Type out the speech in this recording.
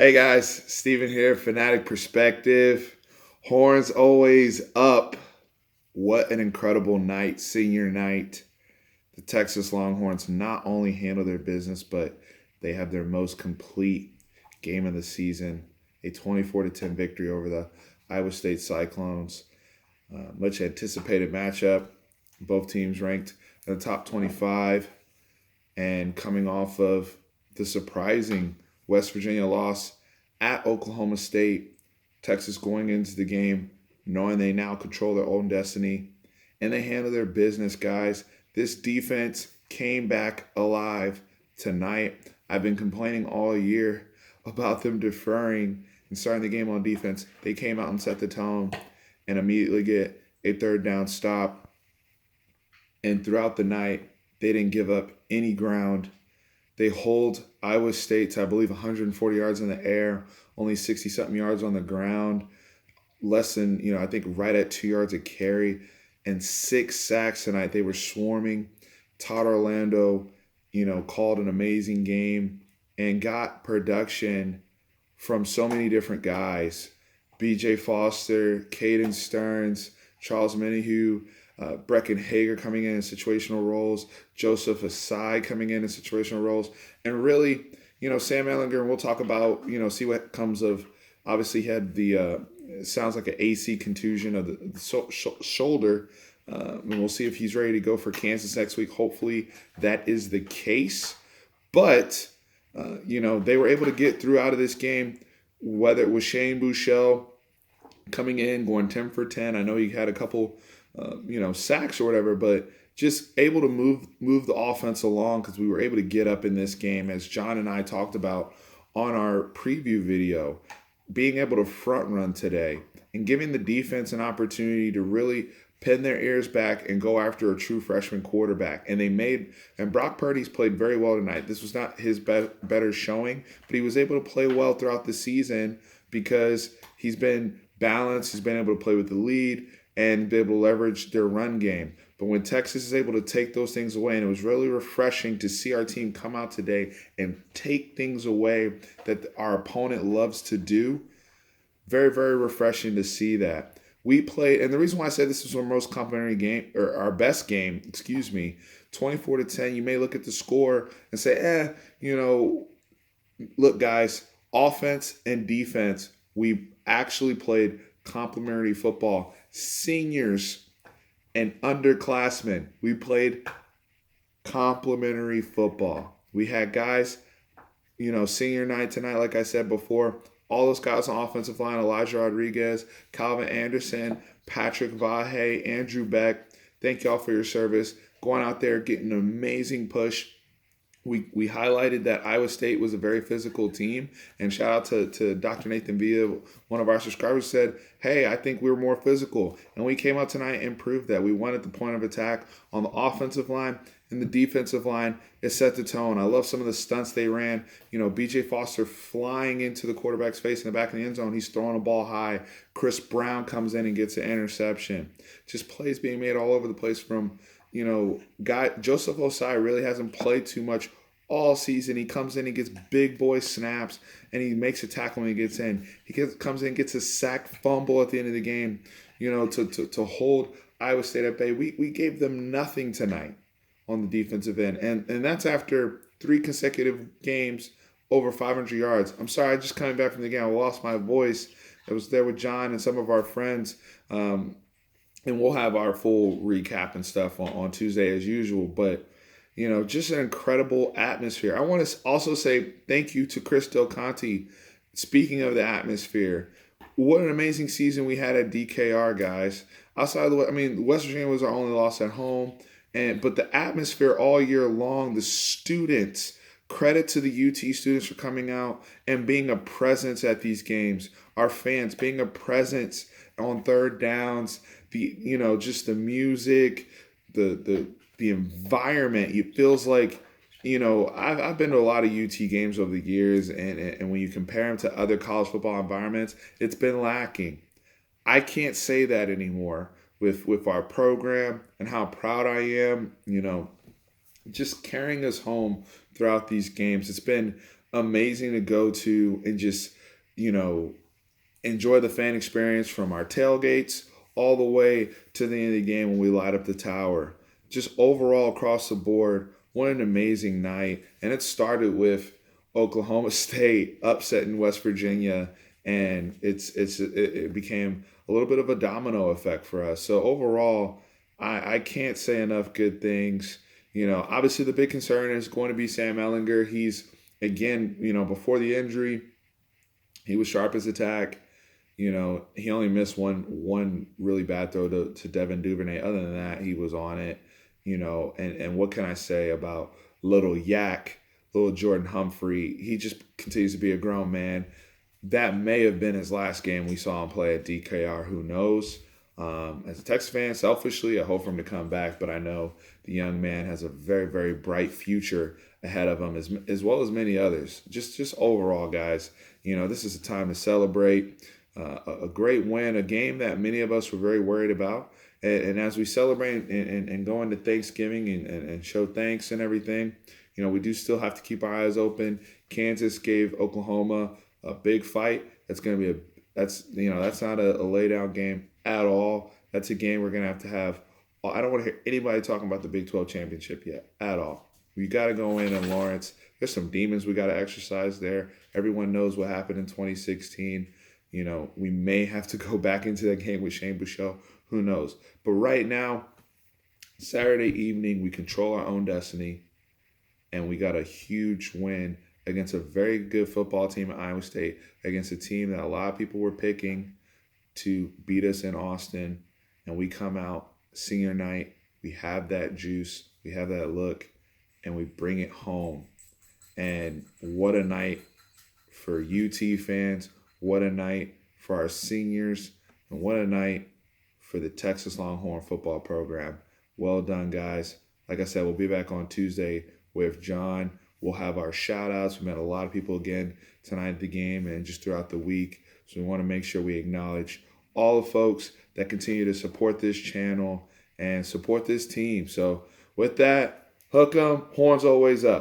Hey guys, Steven here, Fanatic Perspective. Horns always up. What an incredible night, senior night. The Texas Longhorns not only handle their business, but they have their most complete game of the season. A 24 to 10 victory over the Iowa State Cyclones. Much anticipated matchup. Both teams ranked in the top 25 and coming off of the surprising West Virginia loss at Oklahoma State. Texas going into the game knowing they now control their own destiny, and they handle their business, guys. This defense came back alive tonight. I've been complaining all year about them deferring and starting the game on defense. They came out and set the tone and immediately get a third down stop. And throughout the night, they didn't give up any ground. They hold Iowa State to, I believe, 140 yards in the air, only 60-something yards on the ground, less than, I think right at 2 yards a carry, and 6 sacks tonight. They were swarming. Todd Orlando, called an amazing game and got production from so many different guys. B.J. Foster, Caden Stearns, Charles Menahue, Brecken Hager coming in situational roles, Joseph Asai coming in situational roles, and really, Sam Ehlinger, and we'll talk about, see what comes of, obviously he had the, sounds like an AC contusion of the shoulder, and we'll see if he's ready to go for Kansas next week. Hopefully that is the case, but, they were able to get through out of this game, whether it was Shane Buechele coming in, going 10 for 10. I know he had a couple sacks or whatever, but just able to move the offense along because we were able to get up in this game, as John and I talked about on our preview video, being able to front run today and giving the defense an opportunity to really pin their ears back and go after a true freshman quarterback. And Brock Purdy's played very well tonight. This was not his better showing, but he was able to play well throughout the season because he's been balanced. He's been able to play with the lead and be able to leverage their run game. But when Texas is able to take those things away, and it was really refreshing to see our team come out today and take things away that our opponent loves to do, very, very refreshing to see that. We played, and the reason why I said this was our most complimentary game, or our best game, 24 to 10. You may look at the score and say, look, guys, offense and defense, we actually played complimentary football. Seniors and underclassmen, we played complimentary football. We had guys, senior night tonight, like I said before, all those guys on offensive line: Elijah Rodriguez, Calvin Anderson, Patrick Vahe, Andrew Beck. Thank y'all for your service. Going out there, getting an amazing push. We highlighted that Iowa State was a very physical team, and shout out to Dr. Nathan Villa, one of our subscribers, said, hey, I think we were more physical. And we came out tonight and proved that. We won at the point of attack on the offensive line, and the defensive line. It set the tone. I love some of the stunts they ran. B.J. Foster flying into the quarterback's face in the back of the end zone. He's throwing a ball high. Chris Brown comes in and gets an interception. Just plays being made all over the place from Joseph Osai really hasn't played too much all season. He comes in and gets big boy snaps, and he makes a tackle when he gets in. Comes in, gets a sack fumble at the end of the game, to hold Iowa State at bay. We gave them nothing tonight on the defensive end, and that's after 3 consecutive games over 500 yards. I'm sorry, I just coming back from the game, I lost my voice. I was there with John and some of our friends. And we'll have our full recap and stuff on Tuesday as usual. But, just an incredible atmosphere. I want to also say thank you to Chris Del Conte. Speaking of the atmosphere, what an amazing season we had at DKR, guys. Outside of West Virginia was our only loss at home. But the atmosphere all year long, the students, credit to the UT students for coming out and being a presence at these games. Our fans being a presence on third downs, just the music, the environment. It feels like, I've been to a lot of UT games over the years, and when you compare them to other college football environments, it's been lacking. I can't say that anymore with our program and how proud I am, just carrying us home throughout these games. It's been amazing to go to and just, you know, enjoy the fan experience from our tailgates all the way to the end of the game when we light up the tower. Just overall across the board, what an amazing night. And it started with Oklahoma State upsetting West Virginia, and it became a little bit of a domino effect for us. So overall, I can't say enough good things. Obviously the big concern is going to be Sam Ellinger. He's again, before the injury, he was sharp as a tack. He only missed one really bad throw to Devin Duvernay. Other than that, he was on it. And what can I say about little Yak, little Jordan Humphrey? He just continues to be a grown man. That may have been his last game we saw him play at DKR. Who knows? As a Texas fan, selfishly, I hope for him to come back, but I know the young man has a very, very bright future ahead of him, as well as many others. Just overall, guys, this is a time to celebrate a great win, a game that many of us were very worried about. And as we celebrate and go into Thanksgiving and show thanks and everything, we do still have to keep our eyes open. Kansas gave Oklahoma a big fight. That's not a lay down game at all. That's a game we're going to have. I don't want to hear anybody talking about the Big 12 championship yet at all. We got to go in Lawrence. There's some demons we got to exercise there. Everyone knows what happened in 2016. We may have to go back into that game with Shane Buechele. Who knows? But right now, Saturday evening, we control our own destiny, and we got a huge win against a very good football team at Iowa State, against a team that a lot of people were picking to beat us in Austin. And we come out senior night, we have that juice, we have that look, and we bring it home. And what a night for UT fans, what a night for our seniors, and what a night for the Texas Longhorn football program. Well done, guys. Like I said, we'll be back on Tuesday with John. We'll have our shout-outs. We met a lot of people again tonight at the game and just throughout the week. So we want to make sure we acknowledge all the folks that continue to support this channel and support this team. So with that, hook 'em, horns always up.